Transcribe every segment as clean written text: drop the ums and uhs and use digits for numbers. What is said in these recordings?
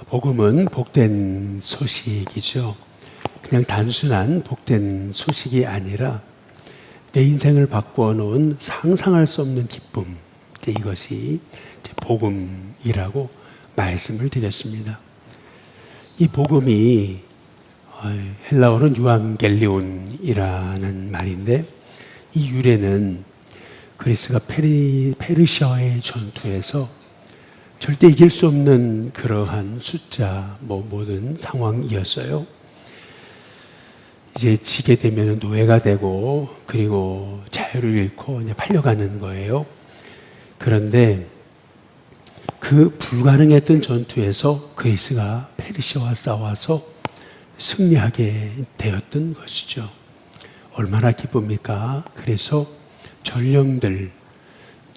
복음은 복된 소식이죠. 그냥 단순한 복된 소식이 아니라 내 인생을 바꾸어 놓은 상상할 수 없는 기쁨, 이것이 복음이라고 말씀을 드렸습니다. 이 복음이 헬라어로는 유앙겔리온이라는 말인데, 이 유래는 그리스가 페르시아의 전투에서 절대 이길 수 없는 그러한 숫자, 모든 상황이었어요. 이제 지게 되면 노예가 되고, 그리고 자유를 잃고 이제 팔려가는 거예요. 그런데 그 불가능했던 전투에서 그리스가 페르시아와 싸워서 승리하게 되었던 것이죠. 얼마나 기쁩니까? 그래서 전령들,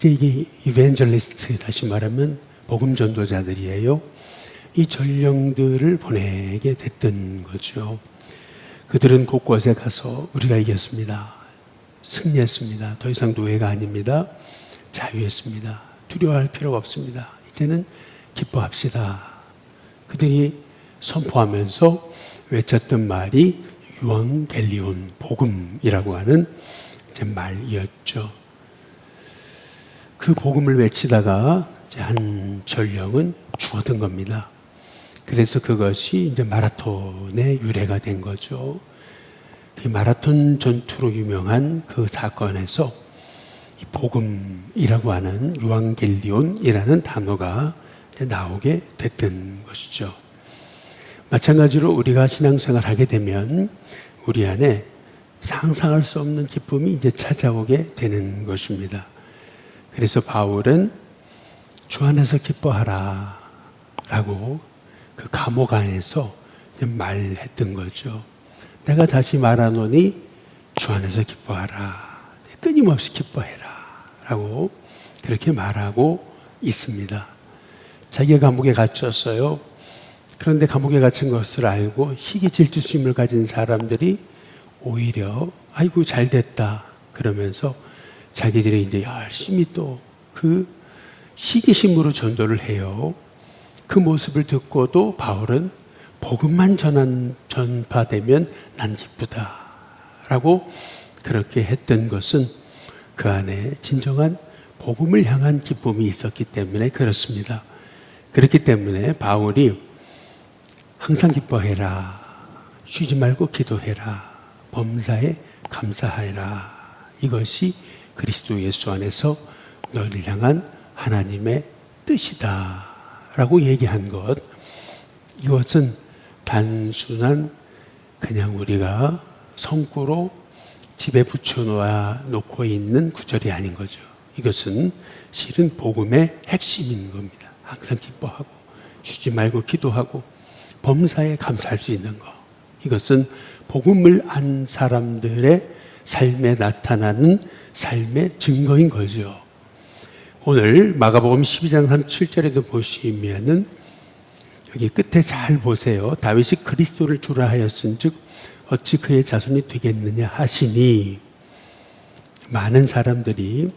이게 이벤젤리스트, 다시 말하면 복음 전도자들이에요. 이 전령들을 보내게 됐던 거죠. 그들은 곳곳에 가서 우리가 이겼습니다. 승리했습니다. 더 이상 노예가 아닙니다. 자유했습니다. 두려워할 필요가 없습니다. 이제는 기뻐합시다. 그들이 선포하면서 외쳤던 말이 유앙겔리온, 복음이라고 하는 말이었죠. 그 복음을 외치다가 한 전령은 죽었던 겁니다. 그래서 그것이 이제 마라톤의 유래가 된 거죠. 이 마라톤 전투로 유명한 그 사건에서 이 복음이라고 하는 유앙겔리온이라는 단어가 나오게 됐던 것이죠. 마찬가지로 우리가 신앙생활을 하게 되면 우리 안에 상상할 수 없는 기쁨이 이제 찾아오게 되는 것입니다. 그래서 바울은 주 안에서 기뻐하라 라고 그 감옥 안에서 말했던 거죠. 내가 다시 말하노니 주 안에서 기뻐하라, 끊임없이 기뻐해라 라고 그렇게 말하고 있습니다. 자기가 감옥에 갇혔어요. 그런데 감옥에 갇힌 것을 알고 시기 질투심을 가진 사람들이 오히려 아이고 잘 됐다 그러면서 자기들이 이제 열심히 또 그 시기심으로 전도를 해요. 그 모습을 듣고도 바울은 복음만 전파되면 난 기쁘다 라고 그렇게 했던 것은 그 안에 진정한 복음을 향한 기쁨이 있었기 때문에 그렇습니다. 그렇기 때문에 바울이 항상 기뻐해라, 쉬지 말고 기도해라, 범사에 감사하라, 이것이 그리스도 예수 안에서 너를 향한 하나님의 뜻이다 라고 얘기한 것, 이것은 단순한 그냥 우리가 성구로 집에 붙여놓고 있는 구절이 아닌 거죠. 이것은 실은 복음의 핵심인 겁니다. 항상 기뻐하고 쉬지 말고 기도하고 범사에 감사할 수 있는 것, 이것은 복음을 안 사람들의 삶에 나타나는 삶의 증거인 거죠. 오늘 마가복음 12장 37절에도 보시면은 여기 끝에 잘 보세요. 다윗이 그리스도를 주라 하였은즉 어찌 그의 자손이 되겠느냐 하시니 많은 사람들이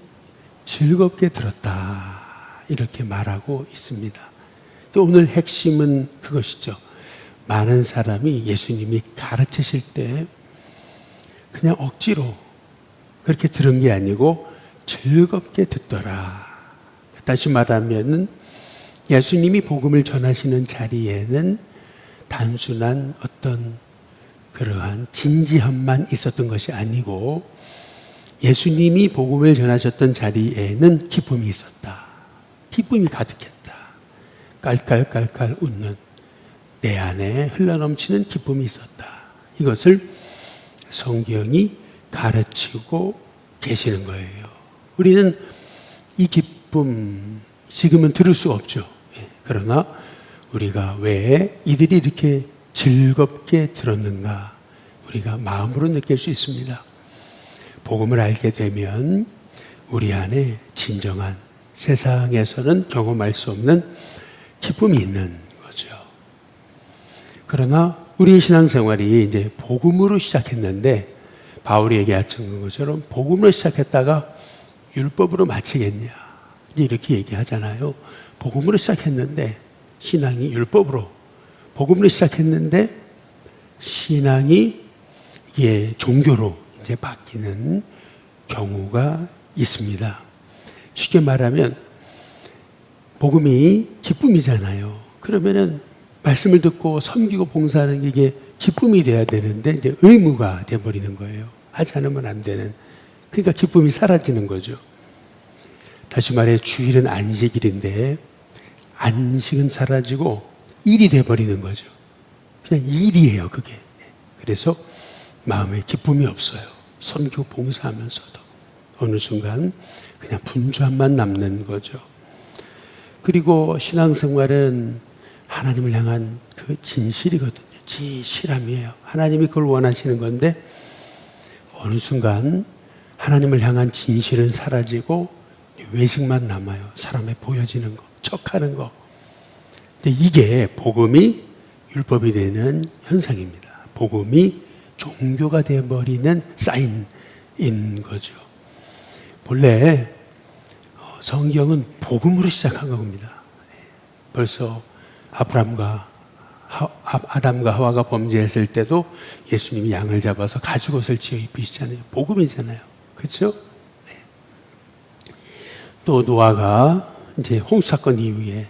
즐겁게 들었다 이렇게 말하고 있습니다. 오늘 핵심은 그것이죠. 많은 사람이 예수님이 가르치실 때 그냥 억지로 그렇게 들은 게 아니고 즐겁게 듣더라. 다시 말하면 예수님이 복음을 전하시는 자리에는 단순한 어떤 그러한 진지함만 있었던 것이 아니고 예수님이 복음을 전하셨던 자리에는 기쁨이 있었다. 기쁨이 가득했다. 깔깔깔깔 웃는 내 안에 흘러넘치는 기쁨이 있었다. 이것을 성경이 가르치고 계시는 거예요. 우리는 이 기쁨 지금은 들을 수 없죠. 그러나 우리가 왜 이들이 이렇게 즐겁게 들었는가 우리가 마음으로 느낄 수 있습니다. 복음을 알게 되면 우리 안에 진정한 세상에서는 경험할 수 없는 기쁨이 있는 거죠. 그러나 우리의 신앙생활이 이제 복음으로 시작했는데 바울이 얘기했던 것처럼 복음으로 시작했다가 율법으로 마치겠냐 이렇게 얘기하잖아요. 복음으로 시작했는데 신앙이 율법으로 복음으로 시작했는데 신앙이 종교로 이제 바뀌는 경우가 있습니다. 쉽게 말하면 복음이 기쁨이잖아요. 그러면은 말씀을 듣고 섬기고 봉사하는 게 이게 기쁨이 돼야 되는데 이제 의무가 돼버리는 거예요. 하지 않으면 안 되는. 그러니까 기쁨이 사라지는 거죠. 다시 말해 주일은 안식일인데 안식은 사라지고 일이 돼버리는 거죠. 그냥 일이에요, 그게. 그래서 마음에 기쁨이 없어요. 섬기고 봉사하면서도 어느 순간 그냥 분주함만 남는 거죠. 그리고 신앙생활은 하나님을 향한 그 진실이거든요. 진실함이에요. 하나님이 그걸 원하시는 건데 어느 순간 하나님을 향한 진실은 사라지고 외식만 남아요. 사람에 보여지는 거, 척하는 거. 근데 이게 복음이 율법이 되는 현상입니다. 복음이 종교가 되어버리는 사인인 거죠. 본래 성경은 복음으로 시작한 겁니다. 벌써 아담과 하와가 범죄했을 때도 예수님이 양을 잡아서 가죽옷을 지어 입히시잖아요. 복음이잖아요. 그렇죠? 네. 또 노아가 이제 홍수 사건 이후에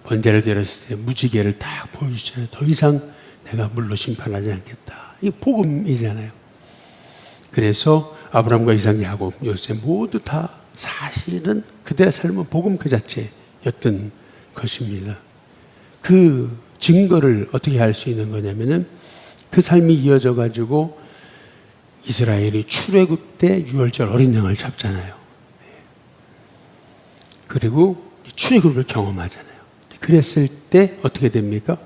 번제를 드렸을 때 무지개를 딱 보여주잖아요. 더 이상 내가 물로 심판하지 않겠다. 이 복음이잖아요. 그래서 아브라함과 이삭, 야곱, 요셉 모두 다 사실은 그들의 삶은 복음 그 자체였던 것입니다. 그 증거를 어떻게 알 수 있는 거냐면은 그 삶이 이어져 가지고 이스라엘이 출애굽 때 유월절 어린 양을 잡잖아요. 그리고 출애굽을 경험하잖아요. 그랬을 때 어떻게 됩니까?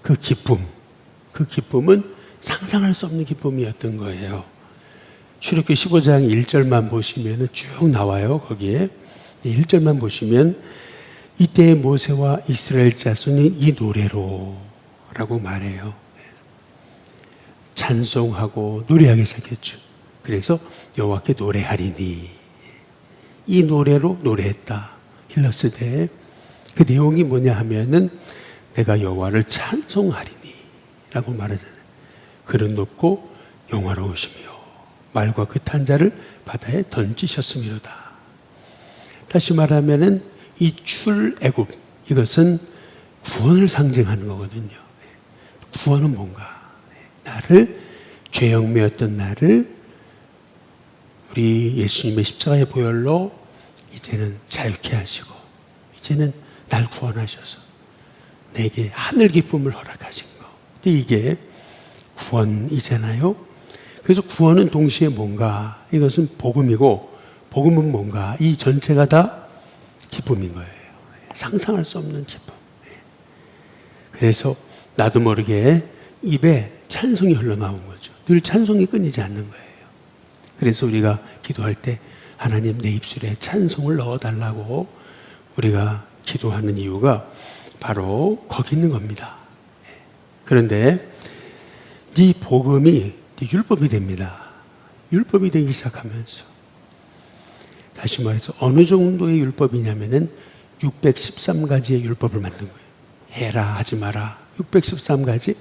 그 기쁨은 상상할 수 없는 기쁨이었던 거예요. 출애굽기 15장 1절만 보시면 쭉 나와요. 거기에 1절만 보시면 이때 모세와 이스라엘 자손이 이 노래로 라고 말해요. 찬송하고 노래하기 시작했죠. 그래서 여호와께 노래하리니 이 노래로 노래했다. 힐러스데 그 내용이 뭐냐 하면은 내가 여호와를 찬송하리니 라고 말하잖아요. 그는 높고 영화로우시며 말과 그 탄자를 바다에 던지셨음이로다. 다시 말하면은 이 출애굽 이것은 구원을 상징하는 거거든요. 구원은 뭔가? 나를 죄영매였던 나를 우리 예수님의 십자가의 보혈로 이제는 자유케 하시고 이제는 날 구원하셔서 내게 하늘 기쁨을 허락하신 거. 이게 구원이잖아요. 그래서 구원은 동시에 뭔가? 이것은 복음이고 복음은 뭔가? 이 전체가 다 기쁨인 거예요. 상상할 수 없는 기쁨. 그래서 나도 모르게 입에 찬송이 흘러나온 거죠. 늘 찬송이 끊이지 않는 거예요. 그래서 우리가 기도할 때 하나님 내 입술에 찬송을 넣어달라고 우리가 기도하는 이유가 바로 거기 있는 겁니다. 그런데 이 복음이 율법이 됩니다. 율법이 되기 시작하면서 다시 말해서 어느 정도의 율법이냐면은 613가지의 율법을 만든 거예요. 해라 하지 마라 613가지.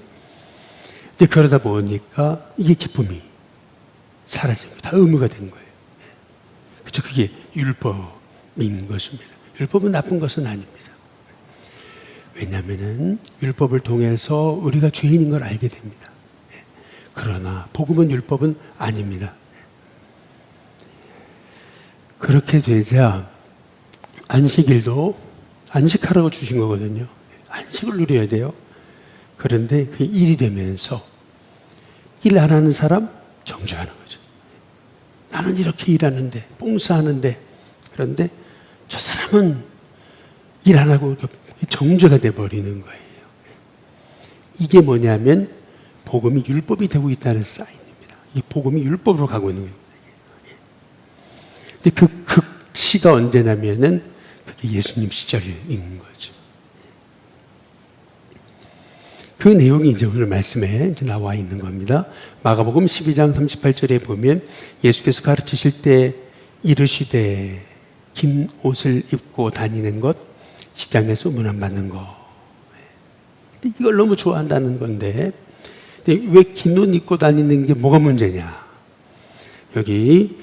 근데 그러다 보니까 이게 기쁨이 사라지고 다 의무가 된 거예요. 그렇죠? 그게 율법인 것입니다. 율법은 나쁜 것은 아닙니다. 왜냐하면은 율법을 통해서 우리가 죄인인 걸 알게 됩니다. 그러나 복음은 율법은 아닙니다. 그렇게 되자 안식일도 안식하라고 주신 거거든요. 안식을 누려야 돼요. 그런데 그게 일이 되면서 일 안 하는 사람 정죄하는 거죠. 나는 이렇게 일하는데 봉사하는데 그런데 저 사람은 일 안 하고 정죄가 돼버리는 거예요. 이게 뭐냐면 복음이 율법이 되고 있다는 사인입니다. 이 복음이 율법으로 가고 있는 거예요. 근데 그 극치가 언제냐면은 그게 예수님 시절인 거죠. 그 내용이 이제 오늘 말씀에 이제 나와 있는 겁니다. 마가복음 12장 38절에 보면 예수께서 가르치실 때 이르시되 긴 옷을 입고 다니는 것, 시장에서 문안 받는 것. 근데 이걸 너무 좋아한다는 건데, 근데 왜 긴 옷 입고 다니는 게 뭐가 문제냐? 여기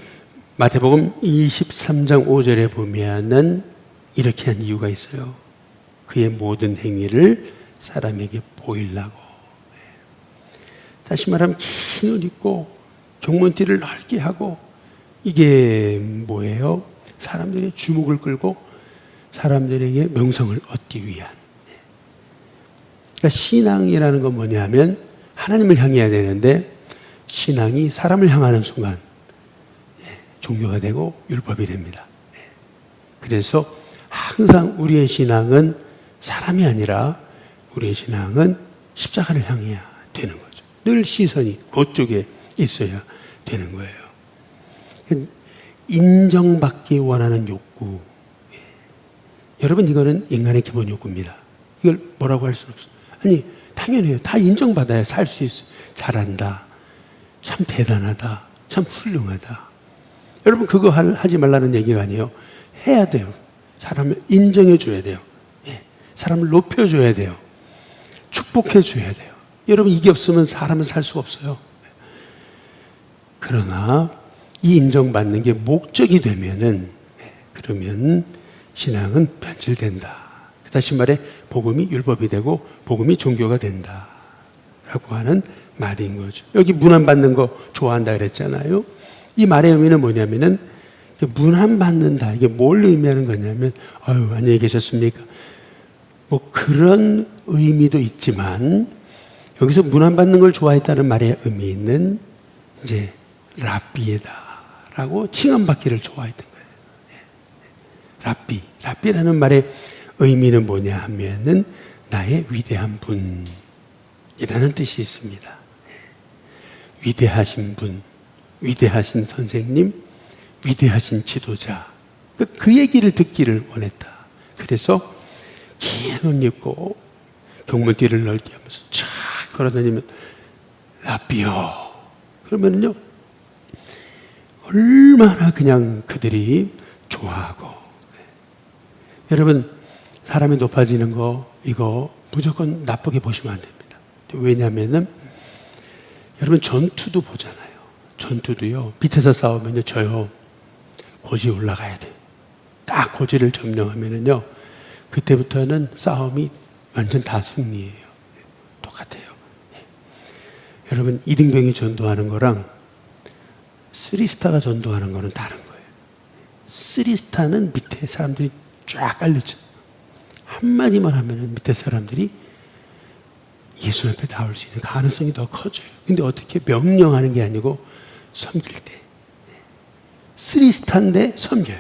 마태복음 23장 5절에 보면은 이렇게 한 이유가 있어요. 그의 모든 행위를 사람에게 보이려고. 다시 말하면 긴 옷 입고 경문띠를 넓게 하고, 이게 뭐예요? 사람들의 주목을 끌고 사람들에게 명성을 얻기 위한. 그러니까 신앙이라는 건 뭐냐면 하나님을 향해야 되는데, 신앙이 사람을 향하는 순간 종교가 되고 율법이 됩니다. 그래서 항상 우리의 신앙은 사람이 아니라 우리의 신앙은 십자가를 향해야 되는 거죠. 늘 시선이 그쪽에 있어야 되는 거예요. 인정받기 원하는 욕구. 여러분, 이거는 인간의 기본 욕구입니다. 이걸 뭐라고 할 수 없어요. 아니, 당연해요. 다 인정받아야 살 수 있어요. 잘한다. 참 대단하다. 참 훌륭하다. 여러분, 그거 하지 말라는 얘기가 아니에요. 해야 돼요. 사람을 인정해 줘야 돼요. 사람을 높여 줘야 돼요. 축복해 줘야 돼요. 여러분, 이게 없으면 사람은 살 수가 없어요. 그러나 이 인정받는 게 목적이 되면은, 그러면 신앙은 변질된다. 다시 말해 복음이 율법이 되고 복음이 종교가 된다 라고 하는 말인 거죠. 여기 문안 받는 거 좋아한다 그랬잖아요. 이 말의 의미는 뭐냐면은, 문안 받는다, 이게 뭘 의미하는 거냐면, 아유, 안녕히 계셨습니까? 뭐 그런 의미도 있지만, 여기서 문안 받는 걸 좋아했다는 말의 의미는 이제 랍비에다라고 칭함받기를 좋아했던 거예요. 랍비라는 말의 의미는 뭐냐 하면은 나의 위대한 분이라는 뜻이 있습니다. 위대하신 분, 위대하신 선생님, 위대하신 지도자. 그 얘기를 듣기를 원했다. 그래서 긴 옷 입고 경문띠를 넓게 하면서 쫙 걸어다니면 랍비요. 그러면은요, 얼마나 그냥 그들이 좋아하고. 여러분, 사람이 높아지는 거, 이거 무조건 나쁘게 보시면 안 됩니다. 왜냐하면은, 여러분, 전투도 보잖아요. 전투도요, 밑에서 싸우면요, 져요. 고지 올라가야 돼요. 딱 고지를 점령하면은요, 그때부터는 싸움이 완전 다 승리예요. 똑같아요. 여러분, 이등병이 전도하는 거랑 3스타가 전도하는 거는 다른 거예요. 3스타는 밑에 사람들이 쫙 깔려져. 한마디만 하면 밑에 사람들이 예수 앞에 나올 수 있는 가능성이 더 커져요. 근데 어떻게 명령하는 게 아니고 섬길 때. 3스타인데 섬겨요.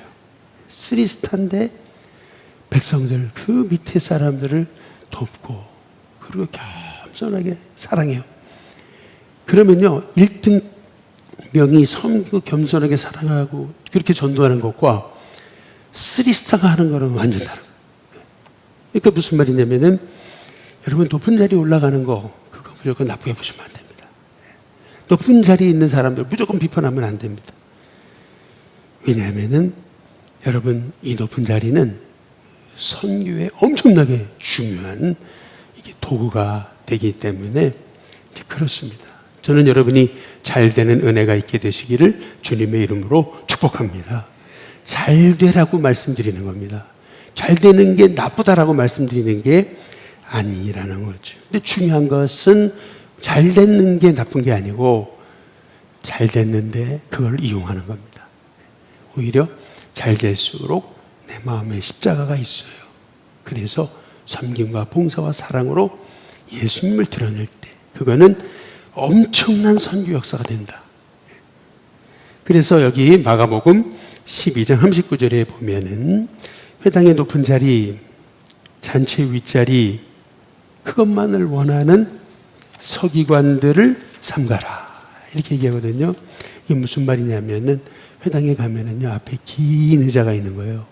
3스타인데 백성들, 그 밑에 사람들을 돕고, 그리고 겸손하게 사랑해요. 그러면요, 1등 명이 섬기고 겸손하게 사랑하고 그렇게 전도하는 것과 3스타가 하는 거는 완전 다른 거예요. 그러니까 무슨 말이냐면은, 여러분, 높은 자리에 올라가는 거, 그거 무조건 나쁘게 보시면 안 됩니다. 높은 자리에 있는 사람들 무조건 비판하면 안 됩니다. 왜냐하면은, 여러분, 이 높은 자리는 선교에 엄청나게 중요한 이게 도구가 되기 때문에 이제 그렇습니다. 저는 여러분이 잘 되는 은혜가 있게 되시기를 주님의 이름으로 축복합니다. 잘 되라고 말씀드리는 겁니다. 잘 되는 게 나쁘다라고 말씀드리는 게 아니라는 거죠. 근데 중요한 것은 잘 되는 게 나쁜 게 아니고 잘 됐는데 그걸 이용하는 겁니다. 오히려 잘 될수록 내 마음에 십자가가 있어요. 그래서 섬김과 봉사와 사랑으로 예수님을 드러낼 때 그거는 엄청난 선교 역사가 된다. 그래서 여기 마가복음 12장 39절에 보면은 회당의 높은 자리, 잔치 윗자리, 그것만을 원하는 서기관들을 삼가라. 이렇게 얘기하거든요. 이게 무슨 말이냐면은 회당에 가면은요, 앞에 긴 의자가 있는 거예요.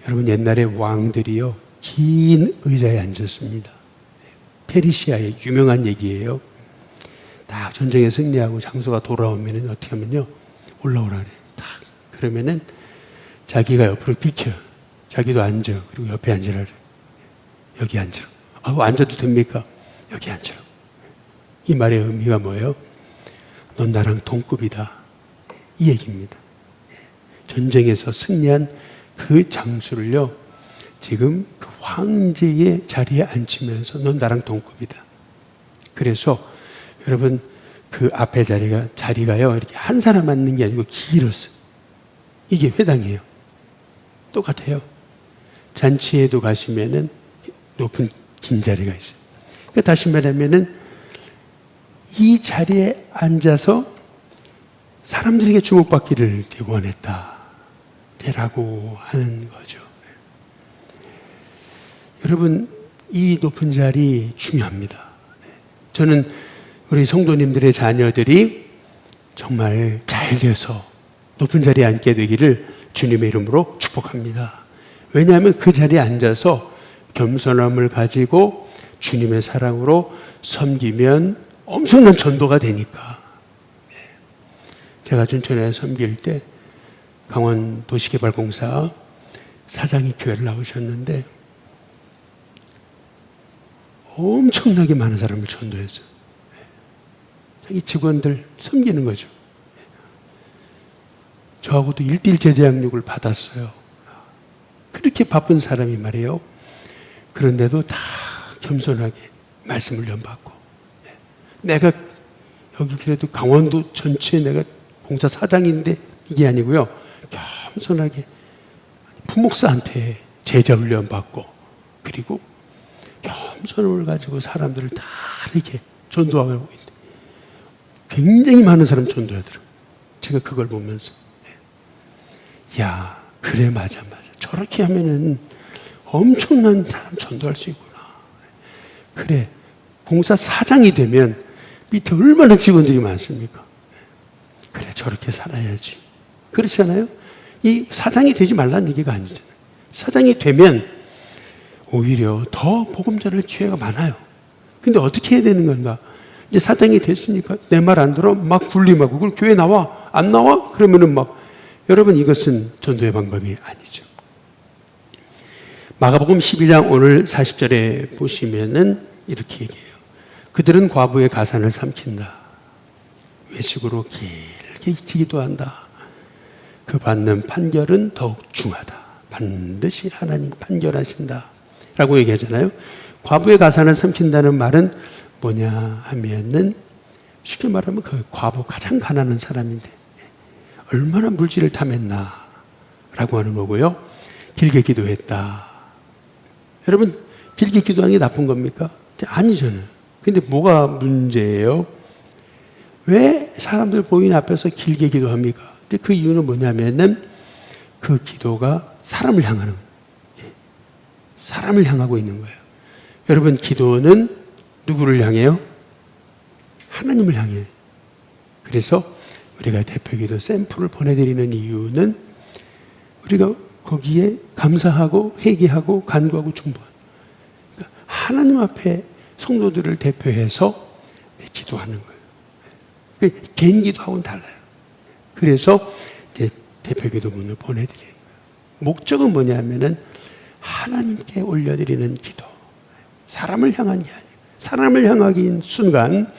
여러분, 옛날에 왕들이요, 긴 의자에 앉았습니다. 페르시아의 유명한 얘기예요. 딱 전쟁에 승리하고 장소가 돌아오면은 어떻게 하면요, 올라오라 그래요. 딱. 그러면은 자기가 옆으로 비켜. 자기도 앉아. 그리고 옆에 앉으라 그래요. 여기 앉으라. 앉아도 됩니까? 여기 앉으라고. 이 말의 의미가 뭐예요? 넌 나랑 동급이다. 이 얘기입니다. 전쟁에서 승리한 그 장수를요, 지금 그 황제의 자리에 앉히면서 넌 나랑 동급이다. 그래서 여러분, 그 앞에 자리가요, 이렇게 한 사람 앉는 게 아니고 길었어요. 이게 회당이에요. 똑같아요. 잔치에도 가시면은 높은 긴 자리가 있어요. 그러니까 다시 말하면은 이 자리에 앉아서 사람들에게 주목받기를 원했다. 라고 하는 거죠. 여러분, 이 높은 자리 중요합니다. 저는 우리 성도님들의 자녀들이 정말 잘 돼서 높은 자리에 앉게 되기를 주님의 이름으로 축복합니다. 왜냐하면 그 자리에 앉아서 겸손함을 가지고 주님의 사랑으로 섬기면 엄청난 전도가 되니까. 제가 춘천에 섬길 때 강원도시개발공사 사장이 교회를 나오셨는데 엄청나게 많은 사람을 전도했어요. 자기 직원들 섬기는 거죠. 저하고도 1:1 제자 양육을 받았어요. 그렇게 바쁜 사람이 말이에요. 그런데도 다 겸손하게 말씀을 연받고, 내가 여기 그래도 강원도 전체에 내가 공사 사장인데 이게 아니고요, 겸손하게 부목사한테 제자 훈련 받고, 그리고 겸손을 가지고 사람들을 다 이렇게 전도하고 있는데 굉장히 많은 사람 전도하더라고요. 제가 그걸 보면서, 야, 그래, 맞아. 저렇게 하면은 엄청난 사람 전도할 수 있구나. 그래, 공사 사장이 되면 밑에 얼마나 직원들이 많습니까? 그래, 저렇게 살아야지. 그렇잖아요? 이 사장이 되지 말라는 얘기가 아니잖아요. 사장이 되면 오히려 더 복음 전할 기회가 많아요. 근데 어떻게 해야 되는 건가? 이제 사장이 됐으니까 내 말 안 들어? 막 군림하고, 그럼 교회 나와? 안 나와? 그러면은 여러분, 이것은 전도의 방법이 아니죠. 마가복음 12장 오늘 40절에 보시면은 이렇게 얘기해요. 그들은 과부의 가산을 삼킨다. 외식으로 길게 잊히기도 한다. 그 받는 판결은 더욱 중하다. 반드시 하나님 판결하신다. 라고 얘기하잖아요. 과부의 가산을 삼킨다는 말은 뭐냐 하면은, 쉽게 말하면 그 과부, 가장 가난한 사람인데 얼마나 물질을 탐했나 라고 하는 거고요. 길게 기도했다. 여러분, 길게 기도하는 게 나쁜 겁니까? 아니잖아요. 근데 뭐가 문제예요? 왜 사람들 보이는 앞에서 길게 기도합니까? 근데 그 이유는 뭐냐면은 그 기도가 사람을 향하는 거예요. 사람을 향하고 있는 거예요. 여러분, 기도는 누구를 향해요? 하나님을 향해요. 그래서 우리가 대표기도 샘플을 보내드리는 이유는 우리가 거기에 감사하고 회개하고 간구하고 중보하는, 그러니까 하나님 앞에 성도들을 대표해서 기도하는 거예요. 개인 기도하고는 달라요. 그래서 대표기도문을 보내드리는 거예요. 목적은 뭐냐면은 하나님께 올려드리는 기도. 사람을 향한 게 아니에요. 사람을 향하긴 순간,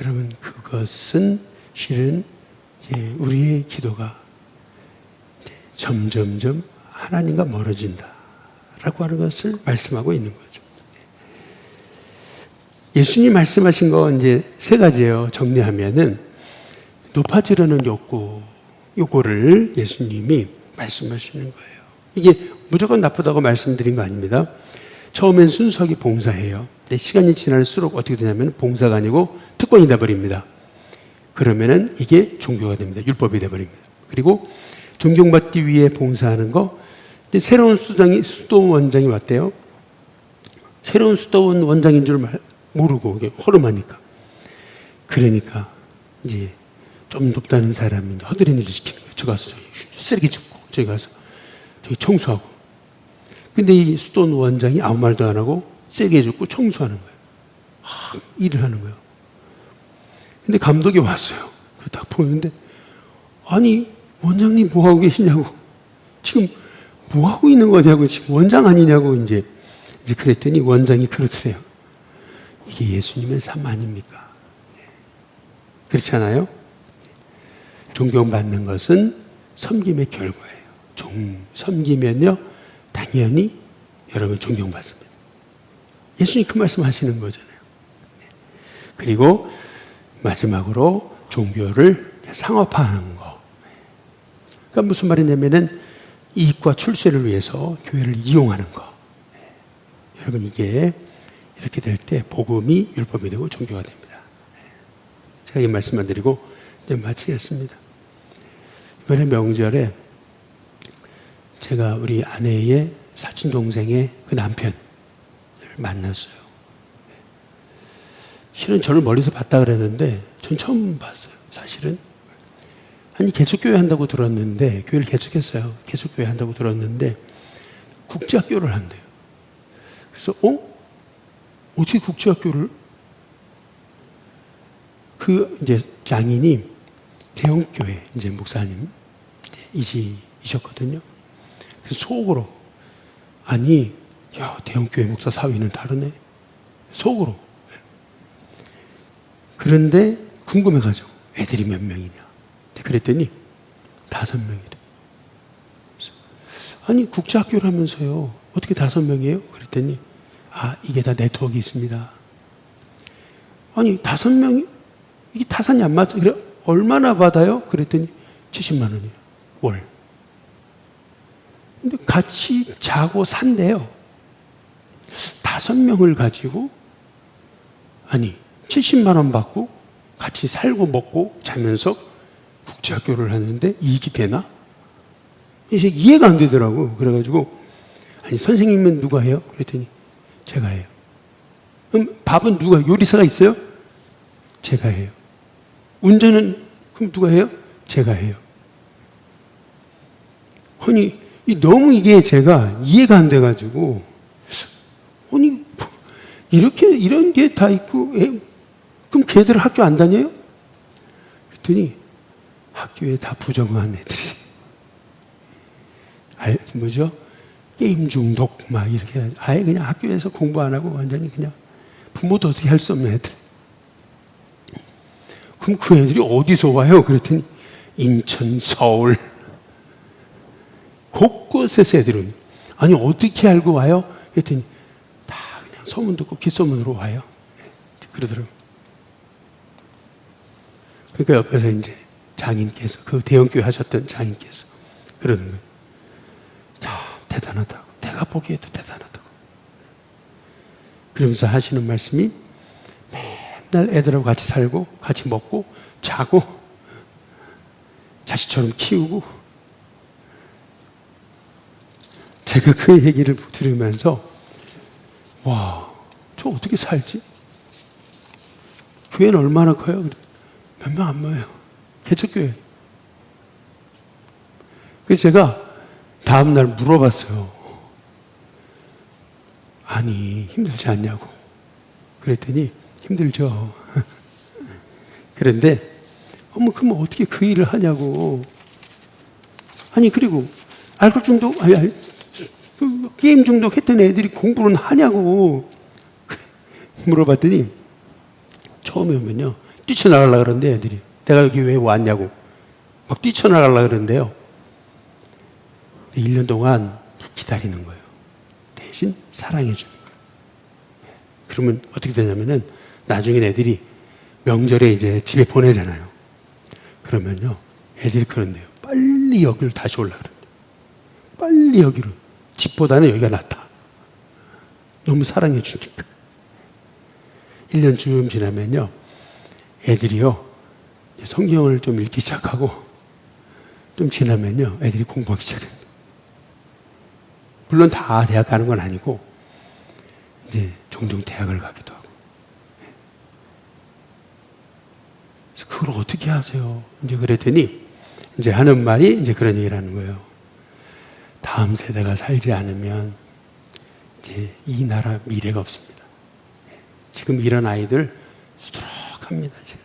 여러분, 그것은 실은 우리의 기도가 점점점 하나님과 멀어진다라고 하는 것을 말씀하고 있는 거죠. 예수님 말씀하신 거 이제 세 가지예요. 정리하면은 높아지려는 요구를 예수님이 말씀하시는 거예요. 이게 무조건 나쁘다고 말씀드린 거 아닙니다. 처음엔 순수하게 봉사해요. 근데 시간이 지날수록 어떻게 되냐면 봉사가 아니고 특권이 돼버립니다. 그러면은 이게 종교가 됩니다. 율법이 돼버립니다. 그리고 존경받기 위해 봉사하는 거, 이제 새로운 수도원 원장이 왔대요. 새로운 수도원 원장인 줄 모르고 허름하니까. 그러니까 이제 좀 높다는 사람이 허드렛 일을 시키는 거예요. 저 가서 쓰레기 줍고, 저기 가서 저기 청소하고. 근데 이 수도원 원장이 아무 말도 안 하고 쓰레기 줍고 청소하는 거예요. 일을 하는 거예요. 근데 감독이 왔어요. 딱 보는데, 아니, 원장님 뭐 하고 계시냐고. 지금 뭐 하고 있는 거냐고. 지금 원장 아니냐고 이제 이제 그랬더니 원장이 그러더래요. 이게 예수님의 삶 아닙니까? 그렇지 않아요? 존경받는 것은 섬김의 결과예요. 섬기면요, 당연히 여러분 존경받습니다. 예수님 그 말씀 하시는 거잖아요. 그리고 마지막으로 종교를 상업화하는 거. 그러니까 무슨 말이냐면은 이익과 출세를 위해서 교회를 이용하는 거. 여러분 이게 이렇게 될 때 복음이 율법이 되고 종교가 됩니다. 제가 이 말씀만 드리고 이제 마치겠습니다. 이번에 명절에 제가 우리 아내의 사촌 동생의 그 남편을 만났어요. 실은 저를 멀리서 봤다 그랬는데 전 처음 봤어요. 사실은 아니 개척교회 한다고 들었는데 교회를 개척했어요. 개척교회 한다고 들었는데 국제학교를 한대요. 그래서 어떻게 국제학교를? 그 이제 장인이 대형교회 이제 목사님 이시셨거든요. 그래서 속으로 아니 야 대형교회 목사 사위는 다르네. 속으로. 그런데 궁금해가지고 애들이 몇 명이냐. 그랬더니 5명이래. 아니 국제학교라면서요. 어떻게 5명이에요? 그랬더니 이게 다 네트워크 있습니다. 아니 5명이 이게 타산이 안 맞아. 그래 얼마나 받아요? 그랬더니 70만 원이에요. 월. 근데 같이 자고 산대요. 5명을 가지고 70만 원 받고 같이 살고 먹고 자면서 국제학교를 하는데 이익이 되나? 이제 이해가 안 되더라고. 그래가지고 선생님은 누가 해요? 그랬더니 제가 해요. 그럼 밥은 누가 요리사가 있어요? 제가 해요. 운전은 그럼 누가 해요? 제가 해요. 아니 너무 이게 제가 이해가 안 돼가지고 이렇게 이런 게 다 있고 그럼 걔들 학교 안 다녀요? 그랬더니 학교에 다 부정한 애들이 뭐죠? 게임 중독 막 이렇게 아예 그냥 학교에서 공부 안 하고 완전히 그냥 부모도 어떻게 할 수 없는 애들. 그럼 그 애들이 어디서 와요? 그랬더니 인천, 서울 곳곳에서 애들은 어떻게 알고 와요? 그랬더니 다 그냥 소문 듣고 귓소문으로 와요. 그러더라고요. 그러니까 옆에서 이제 장인께서 그 대형교회 하셨던 장인께서 그러는 거예요. 대단하다고. 내가 보기에도 대단하다고. 그러면서 하시는 말씀이 맨날 애들하고 같이 살고 같이 먹고 자고 자식처럼 키우고 제가 그 얘기를 들으면서 와, 저 어떻게 살지? 교회는 얼마나 커요? 몇 명 안 모여요. 개척교회. 그래서 제가 다음날 물어봤어요. 힘들지 않냐고. 그랬더니 힘들죠. 그런데 그럼 어떻게 그 일을 하냐고. 그리고 알코올 중독 게임 중독 했던 애들이 공부는 하냐고 물어봤더니 처음에 오면요 뛰쳐나가려고 그러는데 애들이 내가 여기 왜 왔냐고 막 뛰쳐나가려고 그러는데요 1년 동안 기다리는 거예요. 대신 사랑해 주는 거예요. 그러면 어떻게 되냐면은 나중에 애들이 명절에 이제 집에 보내잖아요. 그러면요 애들이 그런데요 빨리 여기로 다시 올라가는데 빨리 여기로 집보다는 여기가 낫다. 너무 사랑해 주니까. 1년쯤 지나면요 애들이요 성경을 좀 읽기 시작하고 좀 지나면요 애들이 공부하기 시작해요. 물론 다 대학 가는 건 아니고 이제 종종 대학을 가기도 하고. 그래서 그걸 어떻게 하세요? 이제 그랬더니 이제 하는 말이 이제 그런 얘기를 하는 거예요. 다음 세대가 살지 않으면 이제 이 나라 미래가 없습니다. 지금 이런 아이들 수두룩합니다. 지금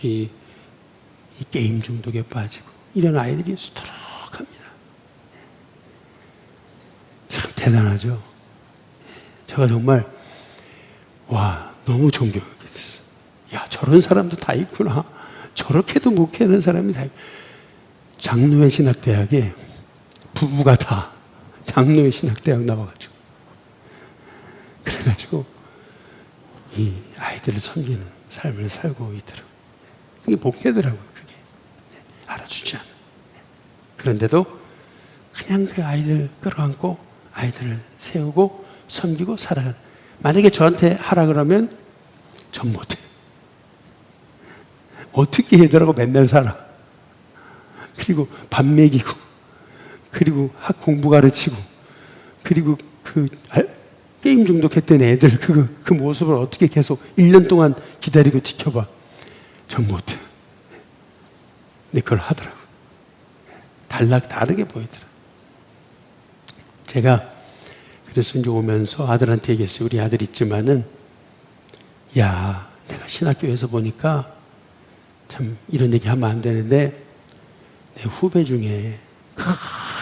이 게임 중독에 빠지고 이런 아이들이 수두룩합니다. 참 대단하죠. 제가 정말 너무 존경하게 됐어요. 야, 저런 사람도 다 있구나. 저렇게도 목회하는 사람이 다 있구나. 장로회 신학대학에 부부가 다 장로회 신학대학 나와가지고 그래가지고 이 아이들을 섬기는 삶을 살고 있더라고요. 그게 목회더라고요. 그게 알아주지 않아. 그런데도 그냥 그 아이들 끌어안고 아이들을 세우고 섬기고 살아가는. 만약에 저한테 하라 그러면 전 못해. 어떻게 애들하고 맨날 살아. 그리고 밥 먹이고 그리고 학 공부 가르치고 그리고 그 게임 중독했던 애들 그 모습을 어떻게 계속 1년 동안 기다리고 지켜봐. 전 못해. 근데 그걸 하더라고. 다르게 보이더라. 제가 그래서 이제 오면서 아들한테 얘기했어요. 우리 아들 있지만은 야, 내가 신학교에서 보니까 참 이런 얘기 하면 안 되는데 내 후배 중에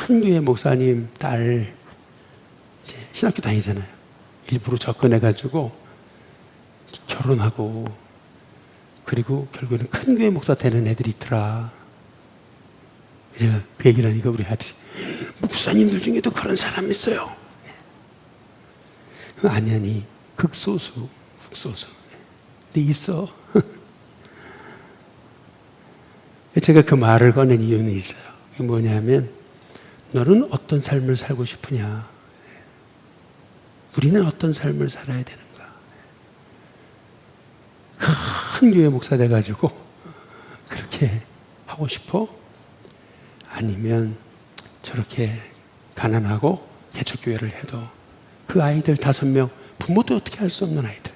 큰 교회 목사님 딸 이제 신학교 다니잖아요. 일부러 접근해가지고 결혼하고 그리고 결국에는 큰 교회 목사 되는 애들이 있더라. 제가 그 얘기를 하니까 우리 아들이 목사님들 중에도 그런 사람이 있어요. 아니 극소수. 근데 있어. 제가 그 말을 꺼낸 이유는 있어요. 그게 뭐냐면 너는 어떤 삶을 살고 싶으냐? 우리는 어떤 삶을 살아야 되는가? 큰 교회 목사 돼가지고 그렇게 하고 싶어? 아니면 저렇게 가난하고 개척교회를 해도 그 아이들 5명, 부모도 어떻게 할 수 없는 아이들,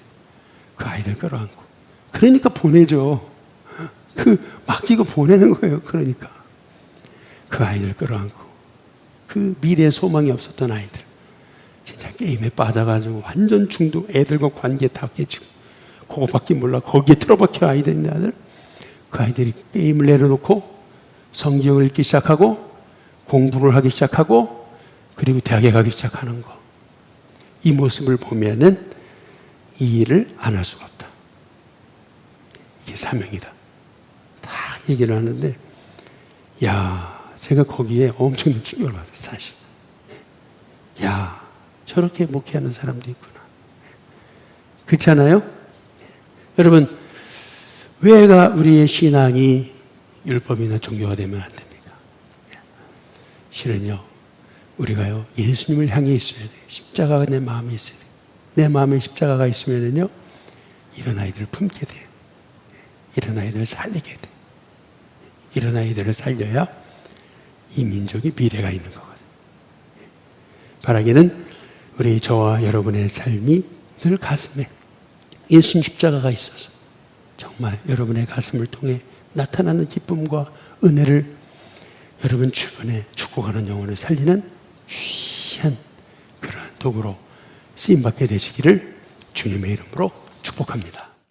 그 아이들 끌어안고 그러니까 보내죠. 맡기고 보내는 거예요. 그러니까 그 아이들 끌어안고 그 미래에 소망이 없었던 아이들 진짜 게임에 빠져가지고 완전 중독, 애들과 관계 다 깨지고 그거밖에 몰라. 거기에 틀어박혀 아이들. 그 아이들이 게임을 내려놓고 성경을 읽기 시작하고 공부를 하기 시작하고 그리고 대학에 가기 시작하는 거. 이 모습을 보면은 이 일을 안 할 수가 없다. 이게 사명이다. 다 얘기를 하는데 제가 거기에 엄청난 충격을 받았어요. 사실. 저렇게 목회하는 사람도 있구나. 그렇지 않아요? 여러분, 왜가 우리의 신앙이 율법이나 종교가 되면 안 됩니까? 실은요, 우리가요, 예수님을 향해 있어야 돼요. 십자가가 내 마음에 있어야 돼요. 내 마음에 십자가가 있으면요, 이런 아이들을 품게 돼요. 이런 아이들을 살리게 돼요. 이런 아이들을 살려야 이 민족이 미래가 있는 거거든요. 바라기는 우리 저와 여러분의 삶이 늘 가슴에 예수님 십자가가 있어서 정말 여러분의 가슴을 통해 나타나는 기쁨과 은혜를 여러분 주변에 축복하는 영혼을 살리는 귀한 그러한 도구로 쓰임받게 되시기를 주님의 이름으로 축복합니다.